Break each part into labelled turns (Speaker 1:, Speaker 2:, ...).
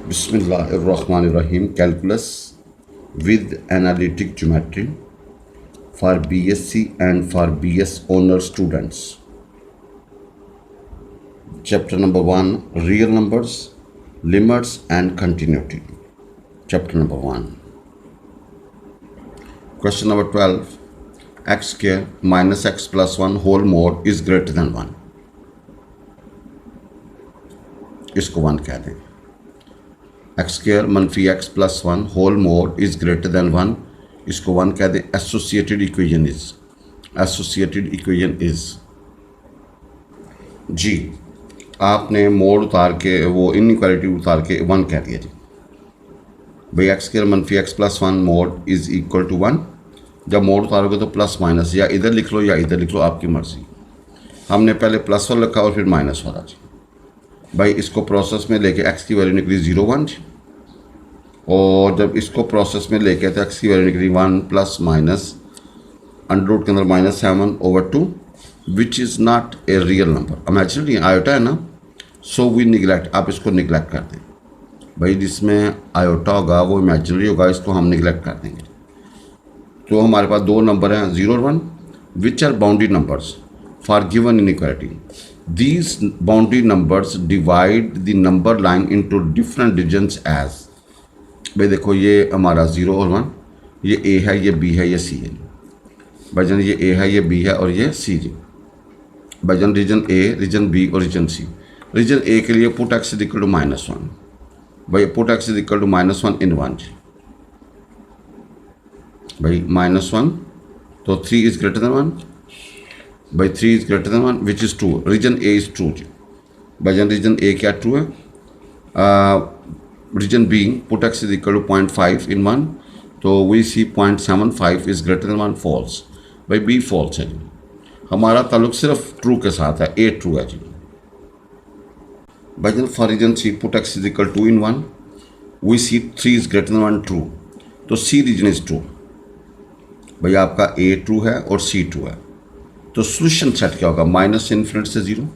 Speaker 1: Bismillahirrahmanirrahim. Calculus with analytic geometry for BSc and for BS honor students. Chapter number 1, real numbers, limits and continuity. Chapter number 1. Question number 12. X square minus x plus 1 whole mod is greater than 1. इसको 1 कह दें. X square मनफी x plus 1 whole mod is greater than 1, इसको 1 कह दें. Associated equation is जी, आपने mode उतार के वो इनइक्वालिटी उतार के 1 कह दिया जी. भाई एक्स स्क्र मनफी x plus 1 mod is equal to 1. जब मोड उतारोगे तो प्लस माइनस या इधर लिख लो या इधर लिख लो, आपकी मर्ज़ी. हमने पहले प्लस 1 रखा और फिर माइनस वाला जी. भाई इसको प्रोसेस में लेके x की वैल्यू निकली 0 1, और जब इसको प्रोसेस में लेके तो x की वैल्यू निकली 1 प्लस माइनस अंडर रूट के अंदर -7/2 which is not a real number. Imaginary iota है ना, सो वी निगलेक्ट. आप इसको निगलेक्ट कर दें. भाई जिसमें आयोटा होगा वो इमेजिनरी होगा, इसको हम निगलेक्ट कर देंगे. तो हमारे पास दो नंबर हैं 0 और 1 which are boundary numbers for given inequality. These boundary numbers divide the number line into different regions as. भाई देखो ये हमारा 0 और 1, ये A है, ये B है, ये C है. भाईजान ये A है, ये B है और ये C जी. भाईजान रीजन A, रीजन B और रीजन C. रीजन A के लिए पुट x इक्वल टू -1. भाई put x equal to -1 in 1 जी. भाई -1 तो 3 इज ग्रेटर देन 1. भाई 3 is greater than 1 which is true. Region A is true जी. भाईजान रीजन ए क्या ट्रू है. Region B put x is equal to 0.5 in 1, तो we see 0.75 is greater than 1 false. भाई B false है जी. हमारा ताल्लुक सिर्फ ट्रू के साथ है, ए ट्रू है जी. भाईजान for region C put x is equal to in 1, we see 3 is greater than 1 true, तो सी रीजन इज ट्रू. भाई आपका ए ट्रू है और सी ट्रू है, तो सोल्यूशन सेट क्या होगा. -∞ से 0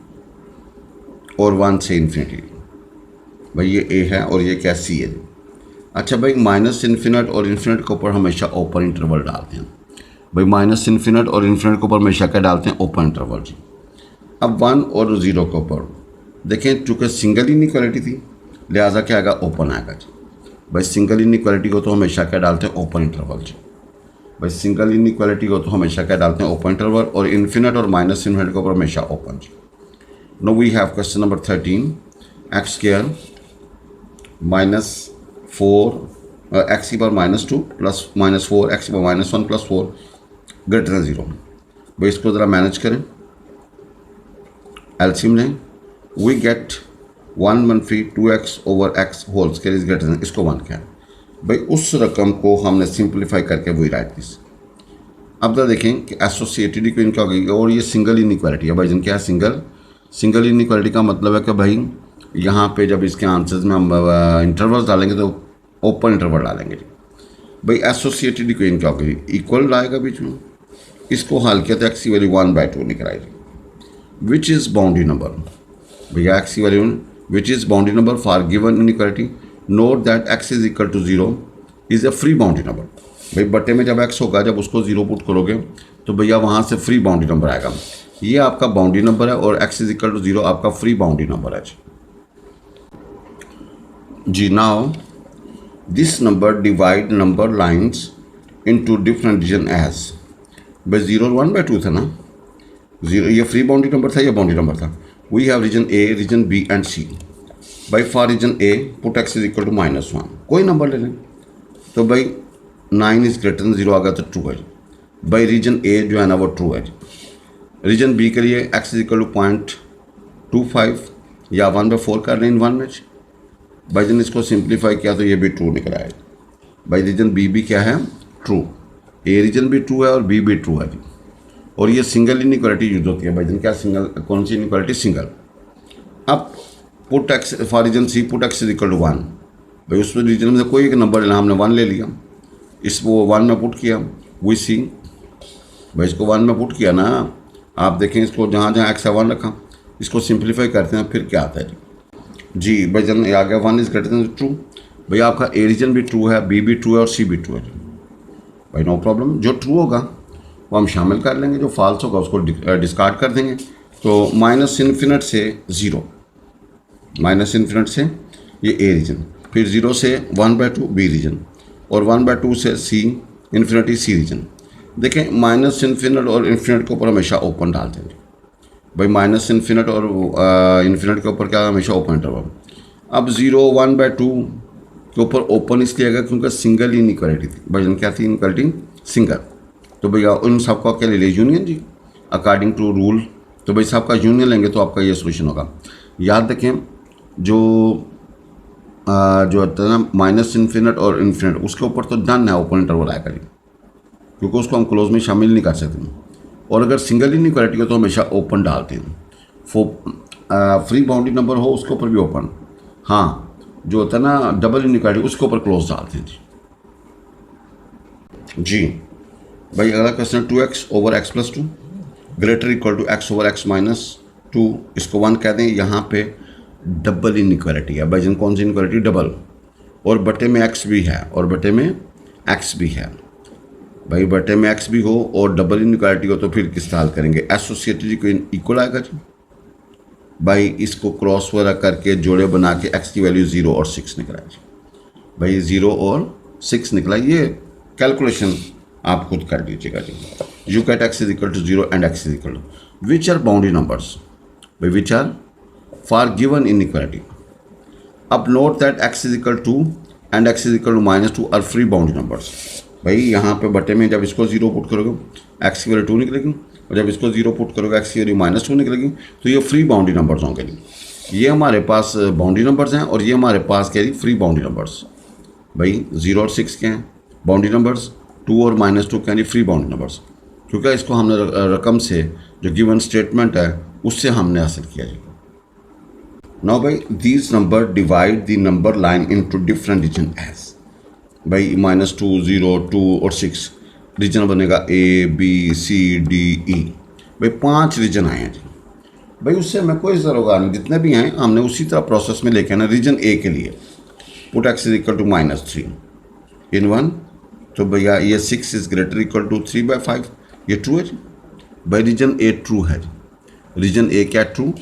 Speaker 1: और 1 से इन्फिनिटी. भाई ये ए है और ये क्या सी है. अच्छा भाई -∞ और इन्फिनिट के ऊपर हमेशा ओपन इंटरवल डालते हैं. भाई -∞ और इन्फिनिट के ऊपर हमेशा क्या डालते हैं, ओपन इंटरवल जी. अब 1 और 0 के ऊपर देखें, चूँकि सिंगल इनइक्वालिटी थी लिहाजा क्या आएगा, ओपन आएगा जी. भाई सिंगल इनइक्वालिटी को तो हमेशा क्या डालते हैं, ओपन इंटरवल जी. भाई सिंगल इनइक्वालिटी को तो हमेशा क्या डालते हैं, ओपन इंटरवल, और इन्फिनिट और -∞ के ऊपर हमेशा ओपन जी. No we have question number 13. X square -4 x की पावर -2 प्लस -4 एक्स की पावर -1 प्लस 4 ग्रेटर देन 0. भाई इसको ज़रा मैनेज करें, एलसीएम लें. वी गेट 1 मनफी 2x over x whole square is greater than, इसको 1 क्या है. भाई उस रकम को हमने सिंप्लीफाई करके वही राइट दिस. अब तो देखें कि एसोसिएटेड इक्वेशन क्या होगी, और ये सिंगल इनइक्वालिटी है. भाई जिन क्या है, सिंगल इनइक्वालिटी का मतलब है कि भाई यहाँ पे जब इसके आंसर्स में हम इंटरवल्स डालेंगे तो ओपन इंटरवल डालेंगे जी. भाई एसोसिएटेड इक्वेशन क्या होगी, इक्वल आएगा बीच में. इसको हल किया तो एक्स की वैल्यू 1/2 निकल आएगी. Which is boundary number. भैया एक्स की value which is boundary number for given inequality. Note that x is equal to 0 is a free boundary number. भाई बटे में जब x होगा, जब उसको 0 पुट करोगे तो भैया वहाँ से फ्री बाउंड्री नंबर आएगा. ये आपका बाउंड्री नंबर है और x इज इक्वल टू 0 आपका फ्री बाउंड्री नंबर है जी. Now this number divide number lines into different region as. भाई 0 और 1/2 था ना. 0 ये फ्री बाउंड्री नंबर था, ये बाउंड्री नंबर था. We have region A, region B and C. भाई for region A put x is equal to -1, कोई नंबर ले लें. तो भाई 9 इज ग्रेटर देन 0 आ गया तो ट्रू है. भाई रीजन ए जो है ना वो ट्रू है. रीजन बी के लिए एक्स इज इक्वल टू 0.25 या 1/4 कर लें इन 1 में. भाई जन इसको सिंप्लीफाई किया तो ये भी ट्रू निकल आएगा. भाई रीजन बी भी क्या है, ट्रू. ए रीजन भी ट्रू है और बी भी ट्रू है जी. और ये सिंगल इनइक्वालिटी यूज होती है. भाई जन क्या सिंगल, कौन सी इनइक्वालिटी, सिंगल. अब put x for region C put x is equal to 1. भाई उसमें रीजन में कोई एक नंबर लेना, हमने 1 ले लिया, इसको 1 में पुट किया. वी सी भाई इसको 1 में पुट किया ना. आप देखें इसको जहाँ जहाँ एक्स है 1 रखा, इसको सिंप्लीफाई करते हैं फिर क्या आता है जी. जी भाईजान ये आ गया 1 इज़ ग्रेटर देन ट्रू। भैया आपका ए रीजन भी ट्रू है, बी भी ट्रू है और सी भी ट्रू है भाई, नो प्रॉब्लम। जो ट्रू होगा वो हम शामिल कर लेंगे, जो फॉल्स होगा उसको डिस्कार्ड कर देंगे। तो माइनस इन्फिनिट से ज़ीरो, माइनस इन्फिनिट से ये ए रीजन, फिर ज़ीरो से 1/2 बी रीजन, और 1/2 से सी इन्फिनिटी सी रीजन। देखें माइनस इन्फिनिट और इन्फिनिट के ऊपर हमेशा ओपन डालते हैं भाई, माइनस इन्फिनिट और इन्फिनिट के ऊपर क्या हमेशा ओपन इंटरवल। अब 0 1/2 के ऊपर ओपन इसलिए आएगा क्योंकि सिंगल इनइक्वालिटी थी भाई, क्या थी इनइक्वालिटी सिंगल। तो भैया उन सबका क्या ले लिया यूनियन जी, अकॉर्डिंग टू रूल। तो भाई सबका यूनियन लेंगे तो आपका ये सोल्यूशन होगा। याद रखें जो जो होता है ना माइनस इन्फिनिट और इन्फिनिट, उसके ऊपर तो डन है ओपन इंटरवल आएगा जी, क्योंकि उसको हम क्लोज में शामिल नहीं कर सकते। और अगर सिंगल इनइक्वालिटी हो तो हमेशा ओपन डालते हैं। फ्री बाउंड्री नंबर हो उसके ऊपर भी ओपन, हाँ जो होता है ना डबल इनइक्वालिटी उसके ऊपर क्लोज डालते हैं जी। भाई अगला question 2x over x plus 2 greater equal to x over x minus 2, इसको 1 कह दें। यहाँ पे डबल इनइक्वालिटी है भाई, कौन सी इनइक्वालिटी? डबल, और बटे में x भी है और बटे में x भी है भाई, बटे में x भी हो और डबल इनइक्वालिटी हो तो फिर किस तरह हल करेंगे? एसोसिएटेड को इक्वल आएगा जी भाई, इसको क्रॉस वगैरह करके जोड़े बना के x की वैल्यू 0 और 6 निकला जी भाई, 0 और 6 निकला। ये कैलकुलेशन आप खुद कर लीजिएगा जी। You get x is equal to 0 and x is equal to which are boundary numbers भाई, which are for given inequality. अब note that x is equal to and x is equal to -2 are free boundary numbers भाई। यहाँ पे बटे में जब इसको 0 put करोगे x की वैल्यू 2 निकलेगी, और जब इसको 0 पुट करोगे x की वैल्यू -2 निकलेगी। तो ये फ्री बाउंड्री नंबर्स होंगे जी। ये हमारे पास बाउंड्री नंबर्स हैं और ये हमारे पास क्या है फ्री बाउंड्री नंबर्स भाई। 0 और 6 के हैं बाउंड्री नंबर्स, 2 और -2 के हैं फ्री बाउंड्री नंबर्स, क्योंकि इसको हमने रकम से जो गिवन स्टेटमेंट है उससे हमने हासिल किया जी। नाउ भाई these number divide the number line into different region as भाई -2 0 2 और 6 रीजन बनेगा ABCDE भाई, 5 रीजन आए हैं जी भाई। उससे हमें कोई ज़रूरत नहीं, जितने भी हैं हमने उसी तरह प्रोसेस में लेके आना। रीजन A के लिए put x is equal to -3 in 1, तो भैया ये 6 इज ग्रेटर इक्वल टू 3/5, ये ट्रू है जी भाई। रीजन A ट्रू है जी, रीजन A क्या true.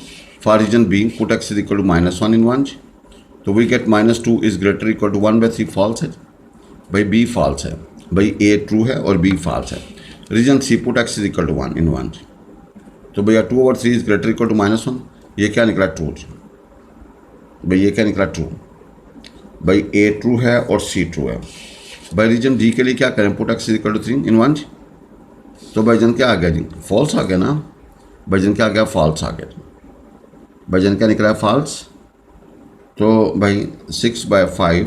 Speaker 1: For region B put x is equal to -1 in 1, तो we get -2 is greater equal to 1/3, false है भाई। B फॉल्स है भाई, A ट्रू है और B फॉल्स है। Region C put x is equal to 1 in 1, तो भैया 2/3 इज ग्रेटर इक्वल टू -1, ये क्या निकला? ट्रू भाई। ये क्या निकला? ट्रू भाई। A ट्रू है और C ट्रू है भाई। रीजन D के लिए क्या करें? Put x is equal to 3 in 1, तो भाईजन क्या आ गया जी? फॉल्स आ गया ना भाईजन, क्या आ गया? फॉल्स आ गया भाईजन, क्या निकला है? फॉल्स। तो भाई 6/5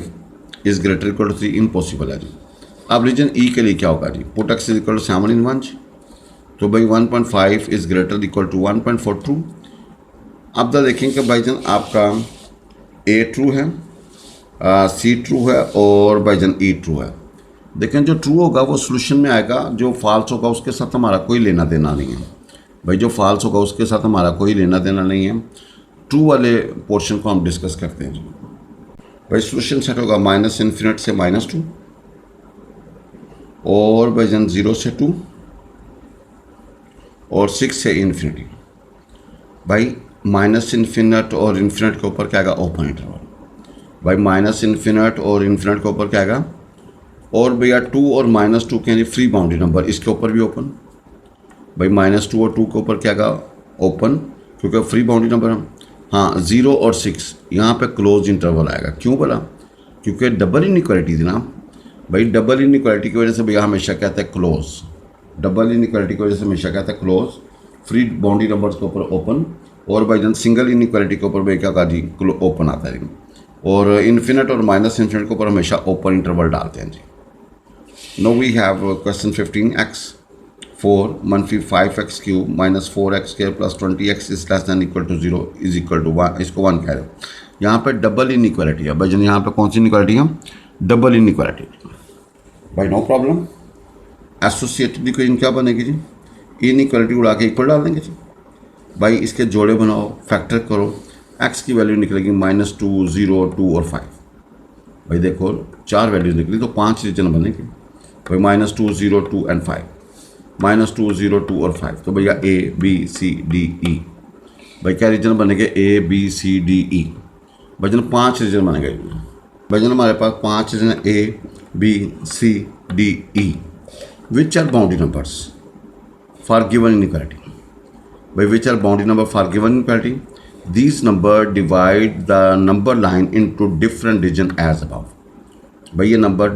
Speaker 1: is greater equal to 3 impossible है जी। अब रीजन ई के लिए क्या होगा जी? Put x is equal to 7 in 1, तो भाई 1.5 इज ग्रेटर इक्वल टू 1.42। अब तो देखेंगे भाईजन आपका A ट्रू है, C ट्रू है और भाईजन E ट्रू है। देखें जो ट्रू होगा वो सोल्यूशन में आएगा, जो फॉल्स होगा उसके साथ हमारा कोई लेना देना नहीं है भाई। जो फॉल्स होगा उसके साथ हमारा कोई लेना देना नहीं है। ट्रू वाले पोर्शन को हम डिस्कस करते हैं जी भाई। सोल्यूशन सेट होगा -इन्फिनिट से -2 और भाईजन 0 से 2 और 6 से इन्फिनिटी भाई। -इन्फिनिट और इन्फिनिट के ऊपर क्या आएगा? ओपन इंटरवल भाई। -इन्फिनिट और इन्फिनिट के ऊपर क्या आएगा? और भैया 2 और -2 के फ्री बाउंड्री नंबर, इसके ऊपर भी ओपन भाई। -2 और 2 के ऊपर क्या आएगा? ओपन, क्योंकि फ्री बाउंड्री नंबर है। हाँ 0 और 6 यहाँ पे क्लोज इंटरवल आएगा। क्यों बोला? क्योंकि डबल इनइक्वालिटी थी ना भाई। डबल इनइक्वालिटी की वजह से भैया हमेशा कहते हैं क्लोज, डबल इनइक्वालिटी की वजह से हमेशा कहते हैं क्लोज। फ्री बाउंड्री नंबर्स के ऊपर ओपन, और भाईजान सिंगल इनइक्वालिटी के ऊपर भाई क्या कहा जी? ओपन आता है। और इन्फिनिट और -इन्फिनिट के ऊपर हमेशा ओपन इंटरवल डालते हैं जी। No we have question 15x 4 - 5x cube -4x square plus 20x is less than equal to 0 is equal to 1, इसको 1 कह रहे हैं। यहाँ पे डबल इनइक्वालिटी है भाईजान। यहाँ पे कौन सी इनइक्वालिटी है? डबल इनइक्वालिटी भाई। No problem. एसोसिएटेड इक्वेशन क्या बनेगी जी? इनइक्वालिटी उड़ा के इक्वल डाल देंगे जी भाई। इसके जोड़े बनाओ, फैक्टर करो, एक्स की वैल्यू निकलेगी -2, 0, 2 और 5। भाई देखो 4 वैल्यूज निकली तो 5 रीजन बनेंगे भाई, -2, 0, 2 एंड 5, -2, 0, 2 और 5। तो भैया A B C D E, भाई क्या रीजन बनेंगे A B C D E, भजन 5 रीजन बनेंगे। भजन हमारे पास 5 region A B C D E, which are boundary numbers for given inequality. भाई which are boundary number for given inequality, these number divide the number line into different region as above। भाई ये number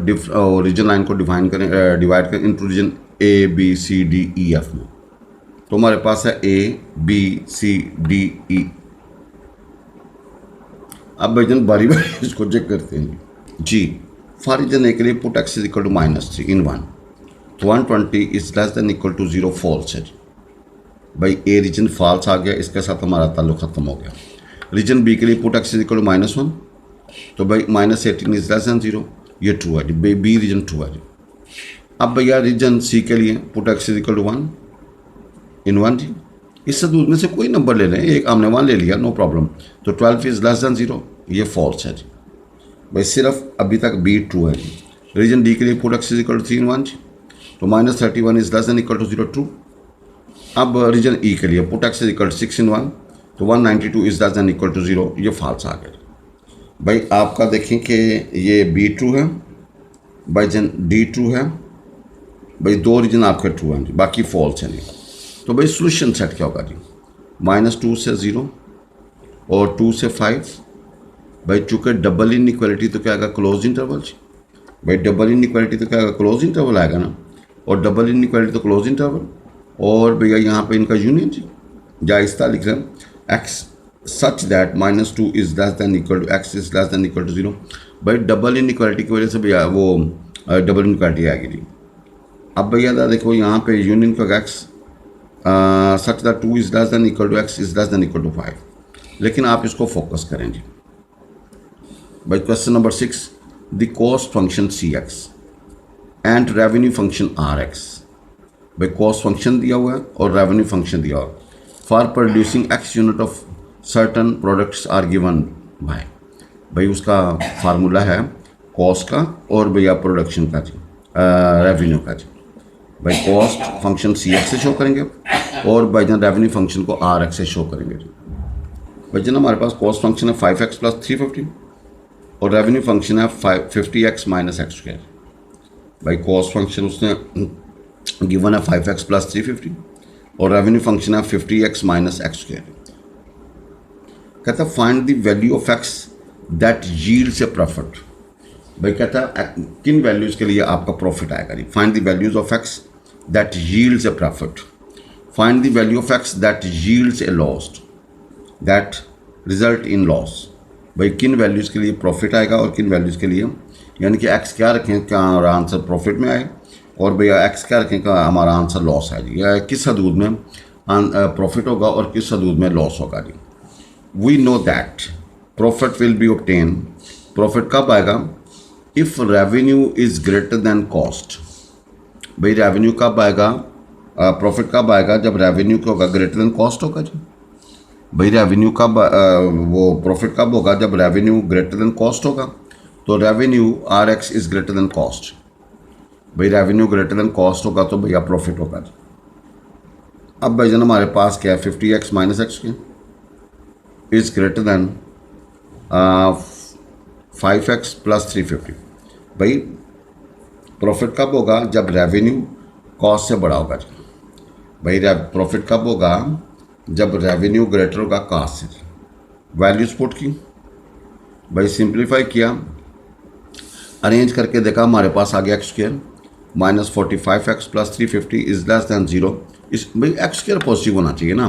Speaker 1: region line को divide करें into region A B C D E F में। तो हमारे पास है A B C D E। अब भाई जन बारी बारी इसको चेक करते हैं जी। फॉर रीजन ए के लिए put x is equal to -3 in 1, तो 120 is less than equal to 0 false है। भाई ए रीजन फॉल्स आ गया, इसके साथ हमारा ताल्लुक ख़त्म हो गया। रीजन बी के लिए put x is equal to -1, तो भाई -18 इज लेस देन 0, ये ट्रू है जी, बी रीजन ट्रू है जी। अब भैया रीजन सी के लिए put x is equal to 1 in 1 जी। इससे दूर में से कोई नंबर ले लें, एक हमने 1 ले लिया, नो प्रॉब्लम। तो 12 इज लेस देन 0, ये फॉल्स है जी। भाई सिर्फ अभी तक बी ट्रू है जी। रीजन डी के लिए put x is equal to 3 in 1 जी, तो -31 is less than equal to 0, true. अब रीजन ई के लिए put x is equal to 6 in 1, तो 192 is less than equal to 0, ये फॉल्स आ गया। भाई आपका देखें कि ये बी ट्रू है, भाई जन डी ट्रू है, भाई 2 रीजन आपके ट्रू हैं जी, बाकी फॉल्स है नहीं। तो भाई सोल्यूशन सेट क्या होगा जी, -2 से 0 और 2 से 5। भाई चूँकि डबल इनइक्वालिटी तो क्या आएगा, क्लोज इंटरवल जी। भाई डबल इनइक्वालिटी तो क्या आएगा, क्लोज इंटरवल आएगा ना, और डबल इनइक्वालिटी तो क्लोज इंटरवल। और भैया यहाँ पे इनका यूनियन जी, जायज़ता लिख रहे हैं x such that -2 is less than equal to x is less than equal to 0। भाई डबल इनइक्वालिटी की वजह से भैया वो डबल इनइक्वालिटी आएगी जी। अब भैया देखो यहाँ पे यूनियन का x such that 2 is less than equal to x is less than equal to 5, लेकिन आप इसको फोकस करें जी। भाई question number 6, the cost function Cx and revenue function Rx। भाई कॉस्ट फंक्शन दिया हुआ है और रेवेन्यू फंक्शन दिया हुआ है। For producing x unit of certain products are given by, भाई उसका फार्मूला है कॉस्ट का और भैया प्रोडक्शन का जी, रेवेन्यू का जी। भाई कॉस्ट फंक्शन Cx से शो करेंगे और भाई जन रेवेन्यू फंक्शन को Rx से शो करेंगे जी। भाई जन हमारे पास कॉस्ट फंक्शन है 5x प्लस 350 और रेवेन्यू फंक्शन है 50x माइनस x²। भाई कॉस्ट फंक्शन उसने गिवन है 5x प्लस 350 और रेवेन्यू फंक्शन है 50x माइनस x²। कहता है find the value of x that yields a profit. भाई कहता है किन वैल्यूज़ के लिए आपका प्रॉफिट आएगा जी। Find the values of x that yields a profit, find the value of x that yields a loss, that result in loss. भाई किन वैल्यूज़ के लिए प्रॉफिट आएगा और किन वैल्यूज़ के लिए, यानी कि x क्या रखें क्या हमारा आंसर प्रॉफिट में आए, और भैया x क्या रखें का हमारा आंसर लॉस है जी, या किस हदूद में प्रॉफिट होगा और किस हदूद में लॉस होगा जी। We know that profit will be obtain, profit कब आएगा, if revenue is greater than cost. भाई रेवेन्यू कब आएगा, प्रॉफिट कब आएगा, जब रेवेन्यू क्या होगा, ग्रेटर दैन कॉस्ट होगा जी। भाई रेवेन्यू कब वो प्रॉफिट कब होगा, जब रेवेन्यू ग्रेटर दैन कॉस्ट होगा। तो revenue Rx is greater than cost. भाई रेवेन्यू ग्रेटर दैन कॉस्ट होगा तो भैया प्रॉफिट होगा जी। अब भाई जन हमारे पास क्या है, 50x minus x² is greater then 5x plus 350। भाई प्रॉफिट कब होगा, जब रेवेन्यू कॉस्ट से बड़ा होगा जी। भाई प्रॉफिट कब होगा, जब रेवेन्यू ग्रेटर होगा कॉस्ट से। वैल्यूज पुट की, भाई सिंप्लीफाई किया, अरेंज करके देखा, हमारे पास आ गया x² minus 45x plus 350 is less than 0। इस भाई x² पॉजिटिव होना चाहिए ना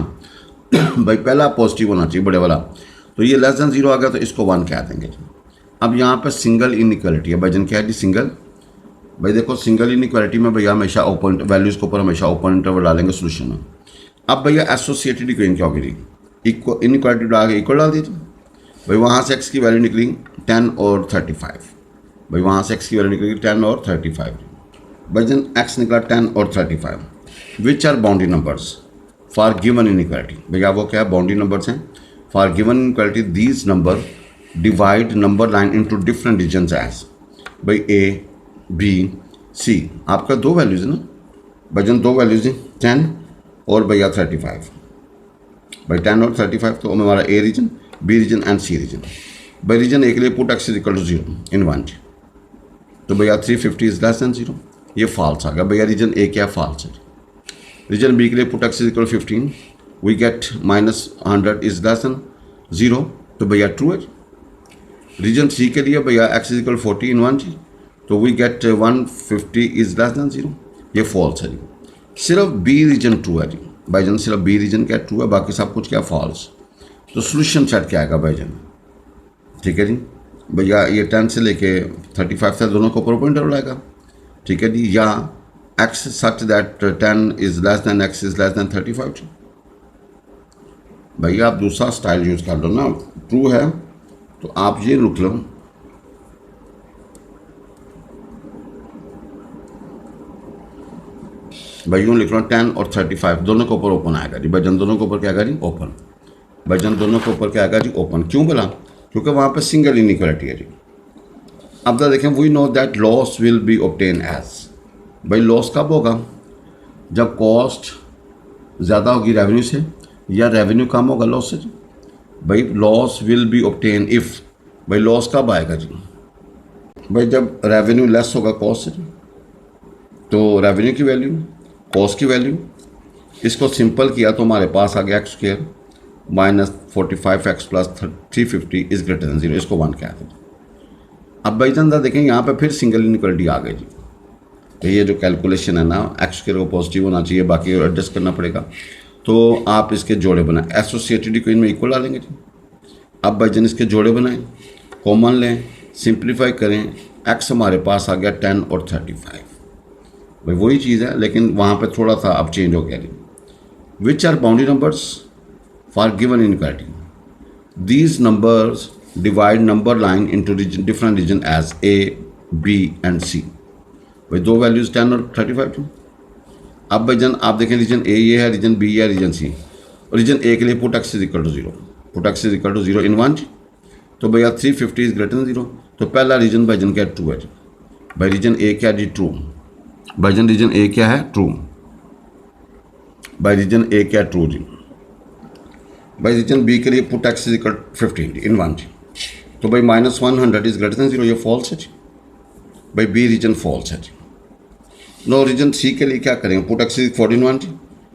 Speaker 1: भाई पहला पॉजिटिव होना चाहिए बड़े वाला, तो ये लेस दैन 0 आ गया तो इसको 1 कह देंगे। अब यहाँ पे सिंगल इनइक्वालिटी है, भाई जन क्या है जी सिंगल। भाई देखो सिंगल इनइक्वालिटी में भैया हमेशा ओपन वैल्यूज़ के ऊपर हमेशा ओपन इंटरवल डालेंगे सोल्यूशन में। अब भैया एसोसिएटेड इक्वेशन क्या होगी जी, इनइक्वालिटी डाल के इक्वल डाल दीजिए। भाई वहाँ से x की वैल्यू निकली 10 और 35। भाई वहाँ से x की वैल्यू निकलेगी 10 और 35। भाई जन x निकला 10 और 35। Which are boundary numbers for given inequality. भैया वो क्या है, बाउंड्री नंबर्स हैं for given inequality these number divide number line into different regions as भाई ए बी सी। आपका दो वैल्यूज़ है ना भाईजान, दो वैल्यूज़ हैं 10 और भैया 35। भाई 10 और 35 तो हमारा A region, B region and C region. भाई रीजन ए के लिए put x is equal to 0 in 1 तो भैया 350 इज लेस दैन 0, ये फॉल्स आ गया। भैया रीजन ए क्या फॉल्स है। रीजन बी के लिए put x is equal 15 we get -100 is less than 0 तो भैया ट्रू है। रीजन सी के लिए भैया एक्स इज इक्वल 40 इन 1 तो we get 150 is less than 0, ये फॉल्स है जी। सिर्फ बी रीजन ट्रू है जी भाईजान, सिर्फ बी रीजन क्या ट्रू है, बाकी सब कुछ क्या फॉल्स। तो सोल्यूशन सेट क्या आएगा भाईजान, ठीक है जी। भैया ये 10 से लेके 35 तक दोनों को ऊपर इंटरवल आएगा, ठीक है जी। या x such that 10 is less then x is less then 35। भैया आप दूसरा स्टाइल यूज़ कर लो ना, ट्रू है तो आप ये रुक लो, भाई यूँ लिख लो 10 और 35 दोनों के ऊपर ओपन आएगा जी। भाईजान दोनों के ऊपर क्या आएगा जी, ओपन। भाईजान दोनों के ऊपर क्या आएगा जी, ओपन। क्यों बोला, क्योंकि वहाँ पे सिंगल इनइक्वालिटी है जी। अब तो देखें we know that loss will be obtain as, भाई लॉस कब होगा, जब कॉस्ट ज़्यादा होगी रेवेन्यू से या रेवेन्यू कम होगा लॉस से। भाई loss will be obtain if, भाई लॉस कब आएगा जी, भाई जब रेवेन्यू लेस होगा कॉस्ट से। तो रेवेन्यू की वैल्यू कॉस्ट की वैल्यू, इसको सिंपल किया तो हमारे पास आ गया x square -45x plus 350 is greater than 0, इसको 1 क्या है। अब भाईजान देखें यहाँ पे फिर सिंगल इनइक्वालिटी आ गई जी। तो ये जो कैलकुलेशन है ना, एक्स स्क्वायर को पॉजिटिव होना चाहिए, बाकी एडजस्ट करना पड़ेगा। तो आप इसके जोड़े बनाएं, एसोसिएटेड इक्वेशन में इक्वल डालेंगे जी। अब भाईजान इसके जोड़े बनाएं, कॉमन लें, सिंप्लीफाई करें, एक्स हमारे पास आ गया 10 और 35। भाई वही चीज़ है लेकिन वहाँ पे थोड़ा सा अब चेंज हो गया जी। Which are boundary numbers for given inequality, these numbers divide number line into different region as A B and C. भाई दो वैल्यूज़ 10 और 35 थी। अब भाईजान आप देखें रीजन ए ये है, रीजन बी है, रीजन सी। रीजन ए के लिए put x is equal to 0, put x is equal to 0 in 1 तो भैया 350 इज ग्रेटर दैन 0 तो पहला रीजन भाईजान क्या ट्रू है जी। भाई रीजन ए क्या जी, ट्रू। भाईजान रीजन ए क्या है, ट्रू। भाई रीजन ए क्या ट्रू जी। भाई रीजन बी के लिए पुट एक्स इज इक्वल 15 इन 1 तो भाई -100 इज ग्रेटर दैन 0, ये फॉल्स है जी। भाई बी रीजन फॉल्स है जी। नो रीजन सी के लिए क्या करेंगे, पुट एक्स इज 14 1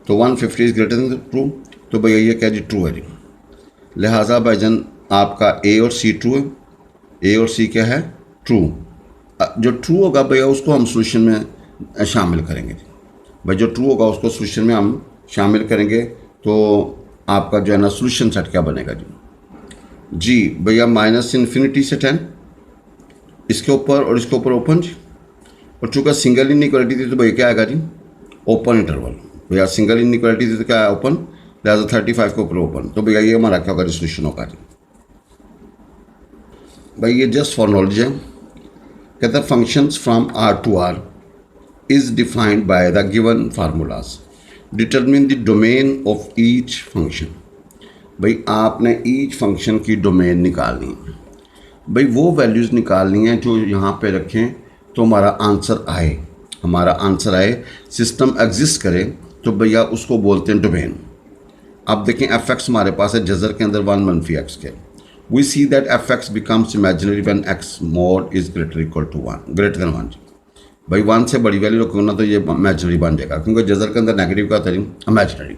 Speaker 1: तो 150 इज ग्रेटर दैन ट्रू तो भैया ये क्या जी, ट्रू है जी। लिहाजा भाईजान आपका ए और सी ट्रू है, ए और सी क्या है, ट्रू। जो ट्रू होगा भैया उसको हम सोल्यूशन में शामिल करेंगे जी। भाई जो ट्रू होगा उसको सोल्यूशन में हम शामिल करेंगे तो आपका जो है ना सोल्यूशन सेट क्या बनेगा जी भैया -∞ से 10 इसके ऊपर और इसके ऊपर ओपन जी। और चूँकि सिंगल इनइक्वालिटी थी तो भैया क्या आएगा जी, ओपन इंटरवल। भैया सिंगल इनइक्वालिटी थी तो क्या है, ओपन, लिहाजा 35 के ऊपर ओपन तो भैया ये हमारा क्या होगा, सोल्यूशन होगा जी। भाई ये जस्ट फॉर नॉलेज है, कहता है functions from R to R is defined by the given formulas. Determine the domain of each function. भाई आपने each function की डोमेन निकालनी है। भाई वो वैल्यूज़ निकालनी है जो यहाँ पे रखें तो हमारा आंसर आए, हमारा आंसर आए, सिस्टम एग्जिस्ट करे तो भैया उसको बोलते हैं डोमेन। अब देखें एफ एक्स हमारे पास है जज़र के अंदर 1 मनफी एक्स के। We see that f x becomes imaginary when x mod is greater equal to 1, greater than 1। भाई 1 से बड़ी वैल्यू रखो ना तो ये इमेजिनरी बन जाएगा, क्योंकि जज़र के अंदर नेगेटिव का था imaginary.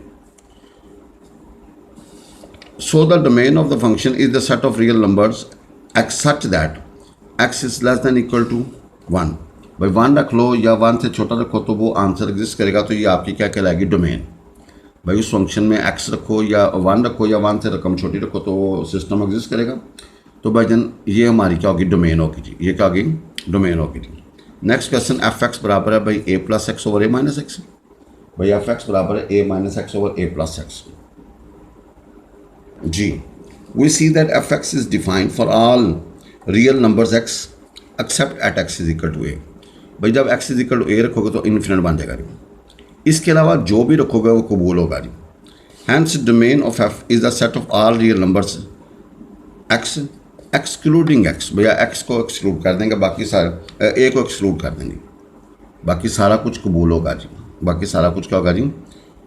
Speaker 1: So the domain of the function is the set of real numbers x such that x is less than equal to 1। भाई 1 रख लो या 1 से छोटा रखो तो वो आंसर एग्जिस्ट करेगा, तो ये आपकी क्या कहलाएगी, डोमेन। भाई उस फंक्शन में एक्स रखो या 1 रखो या 1 से रकम छोटी रखो तो वो सिस्टम एग्जिस्ट करेगा। तो भाईजान ये हमारी क्या होगी, डोमेन होगी जी, ये क्या होगी, डोमेन होगी जी। नेक्स्ट क्वेश्चन, एफ एक्स बराबर है भाई a plus x over a minus x. भाई एफ एक्स बराबर है a minus x over a plus x जी। We see that f x is defined for all real numbers x except at x is equal to a. भाई जब x is equal to a रखोगे तो infinite बन जाएगा जी। इसके अलावा जो भी रखोगे वो कबूल होगा जी। Hence domain of f is the set of all real numbers x excluding x। भैया x को एक्सक्लूड कर देंगे, बाकी सारा a को एक्सक्लूड कर देंगे, बाकी सारा कुछ कबूल होगा जी, बाकी सारा कुछ क्या होगा जी।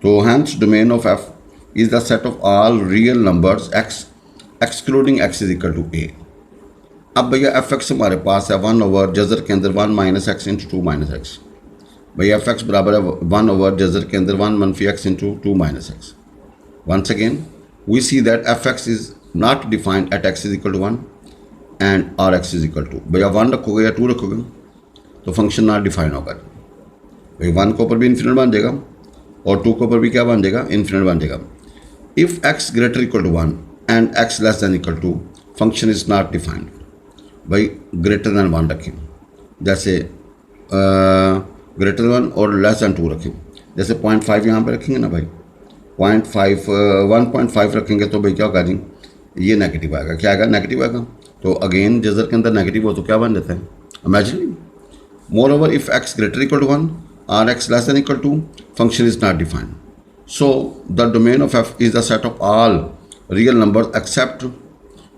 Speaker 1: तो hence domain of f is the set of all real numbers x excluding x is equal to a। अब भैया एफ एक्स हमारे पास है 1 ओवर जजर के अंदर 1 minus x into 2 minus x. भैया एफ एक्स बराबर है 1 ओवर जजर के अंदर 1 मनफी x into 2 minus x. Once again we see that f x is not defined at x is equal to 1 and or x is equal to, भैया 1 रखोगे या 2 रखोगे तो फंक्शन नॉट डिफाइन होगा। भाई 1 के ऊपर भी इन्फिनिट बन जाएगा और 2 के ऊपर भी क्या बन जाएगा, इन्फिनिट बन जाएगा। If x greater equal to 1 and x less than equal to, function is not defined. भाई ग्रेटर दैन 1 रखें, जैसे ग्रेटर 1 और लेस दैन 2 रखें, जैसे 0.5 यहाँ पे रखेंगे ना भाई, 1.5 रखेंगे तो भाई क्या होगा जी, ये नेगेटिव आएगा। क्या आएगा, नेगेटिव आएगा। तो अगेन जजर के अंदर नेगेटिव हो तो क्या बन जाता है, imaginary. Moreover if x greater equal to 1 or x less than equal to, function is not defined. So the domain of f is the set of all real number except,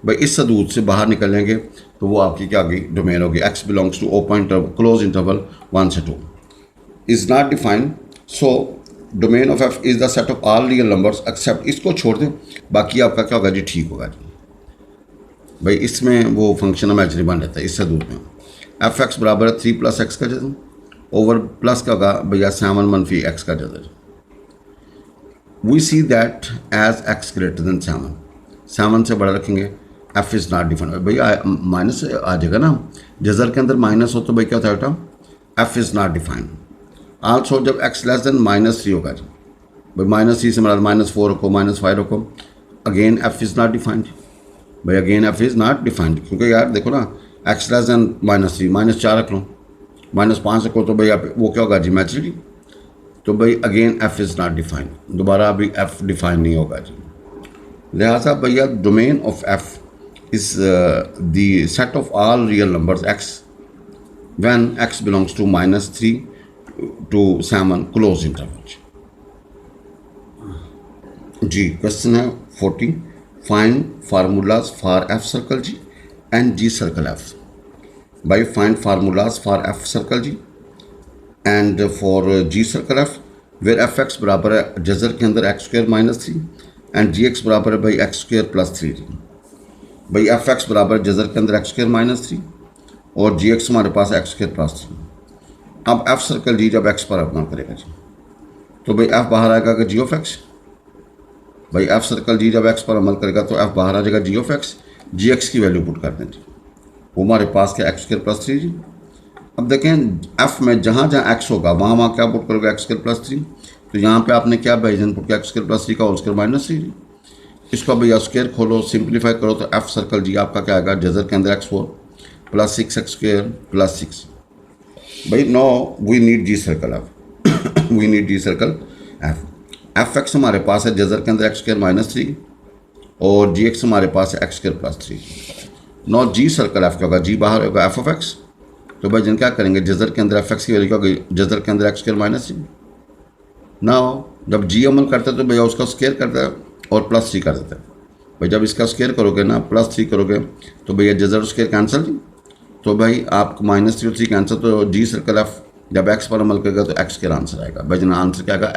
Speaker 1: भाई इस हदूद से बाहर निकलेंगे तो वो आपकी क्या होगी, डोमेन होगी। X belongs to open close interval 1 से 2 is not defined. So domain of f is the set of all real numbers except, इसको छोड़ दें बाकी आपका क्या होगा जी, ठीक होगा जी। भाई इसमें वो फंक्शन इमेजिनरी बन रहता है इस हदूद में। एफ एक्स बराबर है 3 प्लस एक्स का जजर ओवर प्लस क्या होगा भैया 7 मनफी एक्स का जजर। We see that as x greater than 7 से बड़ा रखेंगे, एफ इज़ नॉट डिफाइंड। भैया माइनस आ जाएगा ना, जजर के अंदर माइनस हो तो भाई क्या होता है बेटा, F is not defined. Also जब एक्स लेस दैन -3 होगा जी, भाई -3 से मतलब -4 रखो, -5 रखो, again f is not defined. भाई again f is not defined, क्योंकि यार देखो ना, एक्स लेस दैन -3 -4 रख लो, -5 रखो तो भाई आप वो क्या होगा जी, इमेजिनरी। तो भाई again f is not defined, दोबारा अभी एफ डिफाइन नहीं होगा जी। लिहाजा भैया domain of F is the set of all real numbers x when x belongs to -3 to 7 close interval। जी क्वेश्चन है 40, find formulas for f circle g and g circle f. भाई find formulas for f circle g and for g circle f, where f x बराबर है जजर के अंदर x² -3 and ji x बराबर है भाई x² + 3 जी। भाई एफ एक्स बराबर जजर के अंदर x² -3 और जी एक्स हमारे पास x² + 3। अब एफ सर्कल जी जब एक्स पर अमल करेगा जी तो भाई एफ बाहर आएगा कि जी ऑफ एक्स। भाई एफ सर्कल जी जब एक्स पर अमल करेगा तो एफ बाहर आ जाएगा जी ऑफ एक्स। जी एक्स की वैल्यू पुट कर दें जी, वो हमारे पास क्या x² + 3 जी। अब देखें एफ में जहाँ जहाँ एक्स होगा वहाँ क्या पुट करोगे, x² + 3। तो यहाँ पे आपने क्या भाईजन पुट किया, x² + 3 का होल स्क्वायर -3 जी। इसको भैया स्क्वायर खोलो, सिंप्लीफाई करो तो एफ सर्कल जी आपका क्या आएगा, जजर के अंदर x4 + 6x² + 6। भाई no we need g circle f we need g circle f. F x हमारे पास है जजर के अंदर x² -3 और जी एक्स हमारे पास है x² + 3। नो जी सर्कल एफ क्या होगा, जी बाहर होगा एफ ऑफ एक्स। तो भाई जन क्या करेंगे, जजर के अंदर एफ एक्स की वैल्यू क्या होगी, जजर के अंदर x² -3। ना जब जी अमल करता है तो भैया उसका स्क्वायर करता है और +3 कर देता है। भाई जब इसका स्क्वायर करोगे ना, +3 करोगे तो भैया जजर स्क्वायर कैंसिल जी। तो भाई आप -3 और 3 कैंसिल, तो जी सर्कल एफ जब एक्स पर अमल करेगा तो एक्स के आंसर आएगा। भाई जना आंसर क्या आएगा,